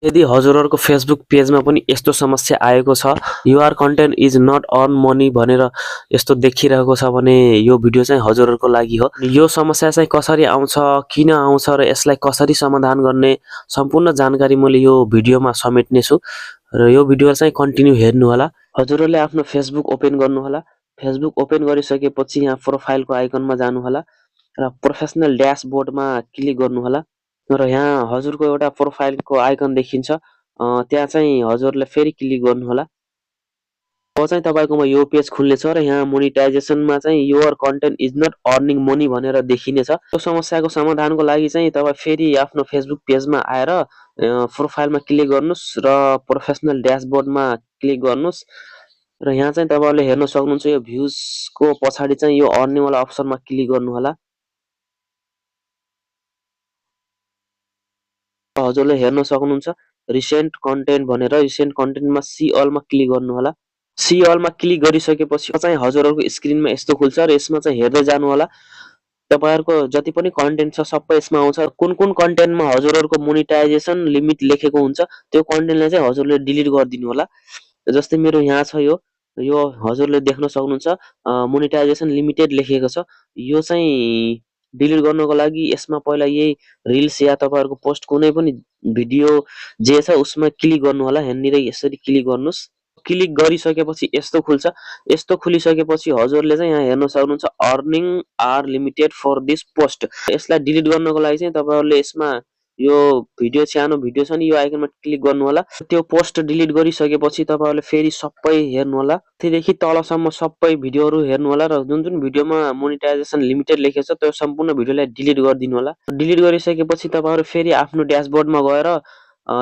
यदि हजुरहरुको फेसबुक पेजमा पनि यस्तो समस्या आएको छ, your content is not earn money भनेर यस्तो देखिरहेको छ भने यो भिडियो चाहिँ हजुरहरुको लागि हो। यो समस्या चाहिँ कसरी आउँछ, किन आउँछ र यसलाई कसरी समाधान गर्ने सम्पूर्ण जानकारी मैले यो भिडियोमा समेट्ने छु र यो भिडियो चाहिँ कन्टिन्यू हेर्नु होला। हजुरहरुले आफ्नो फेसबुक ओपन गर्नु होला। फेसबुक ओपन गरिसकेपछि यहाँ प्रोफाइलको आइकनमा जानु होला र प्रोफेसनल ड्याशबोर्डमा क्लिक गर्नु होला। र यहाँ हजुरको एउटा प्रोफाइलको आइकन देखिन्छ, त्यहाँ चाहिँ हजुरले फेरि क्लिक गर्नु होला। अब चाहिँ तपाईकोमा यो पेज खुल्नेछ र यहाँ मोनेटाइजेसनमा चाहिँ your content is not earning money भनेर देखिनेछ। यो समस्याको समाधानको लागि चाहिँ तपाई फेरि आफ्नो फेसबुक पेजमा आएर प्रोफाइलमा क्लिक गर्नुस् र प्रोफेसनल ड्याशबोर्डमा क्लिक गर्नुस् र यहाँ चाहिँ तपाईहरुले हेर्न सक्नुहुन्छ यो भ्युजको पछाडी चाहिँ यो अर्निङ वाला अप्सनमा क्लिक गर्नु होला। हजुरले हेर्न सक्नुहुन्छ रिसेन्ट कन्टेन्ट भनेर रिसेन्ट कन्टेन्टमा सी अलमा क्लिक गर्नु होला। सी अलमा क्लिक गरिसकेपछि चाहिँ हजुरहरुको स्क्रिनमा यस्तो खुल्छ र यसमा चाहिँ हेर्दै जानु होला। तपाईहरुको जति पनि कन्टेन्ट छ सबै यसमा आउँछ। कुन कन्टेन्टमा हजुरहरुको मोनेटाइजेसन लिमिट लेखेको हुन्छ त्यो कन्टेन्टलाई चाहिँ हजुरले डिलिट गरिदिनु होला। जस्तै मेरो यहाँ छ यो हजुरले देख्न सक्नुहुन्छ मोनेटाइजेसन लिमिटेड लेखेको छ। यो चाहिँ डिलिट गर्नको लागि यसमा पहिला यही रिल्स या तपाईहरुको पोस्ट कुनै पनि भिडियो जे छ उसमा क्लिक गर्नु होला। यहाँनिर यसरी क्लिक गर्नुस्। क्लिक गरिसकेपछि यस्तो खुल्छ। यस्तो खुलिसकेपछि हजुरले चाहिँ यहाँ हेर्न सक्नुहुन्छ earning are limited for this post. यसलाई डिलिट गर्नको लागि चाहिँ तपाईहरुले यसमा यो भिडियो सानो भिडियो छ नि यो आइकनमा क्लिक गर्नु होला। त्यो पोस्ट डिलिट गरिसकेपछि तपाईहरुले फेरि सबै हेर्नु होला। त्यदेखि तलसम्म सबै भिडियोहरु हेर्नु होला र जुन भिडियोमा मोनेटाइजेसन लिमिटेड लेखेको छ त्यो सम्पूर्ण भिडियोलाई डिलिट गरिदिनु होला। डिलिट गरिसकेपछि तपाईहरु फेरि आफ्नो ड्याशबोर्डमा गएर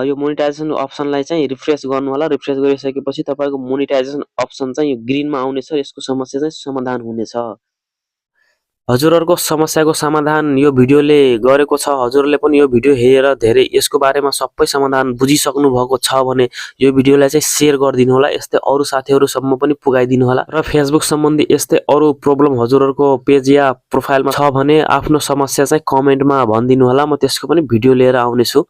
यो मोनेटाइजेसन अप्सनलाई चाहिँ रिफ्रेश गर्नु होला। रिफ्रेश गरिसकेपछि तपाईको मोनेटाइजेसन अप्सन चाहिँ यो ग्रीनमा आउनेछ। यसको समस्या चाहिँ समाधान हुनेछ। हजुरहरुको समस्याको समाधान यो भिडियोले गरेको छ। हजुरले पनि यो भिडियो हेरेर धेरै यसको बारेमा सबै समाधान बुझिसक्नु भएको छ भने यो भिडियोलाई चाहिँ शेयर गरिदिनु होला। यस्तै अरु साथीहरुसम्म पनि पुगाइदिनु होला र फेसबुक सम्बन्धी यस्तै अरु प्रब्लम हजुरहरुको पेज या प्रोफाइलमा छ भने आफ्नो समस्या चाहिँ कमेन्टमा भनिदिनु होला। म त्यसको पनि भिडियो लिएर आउने छु।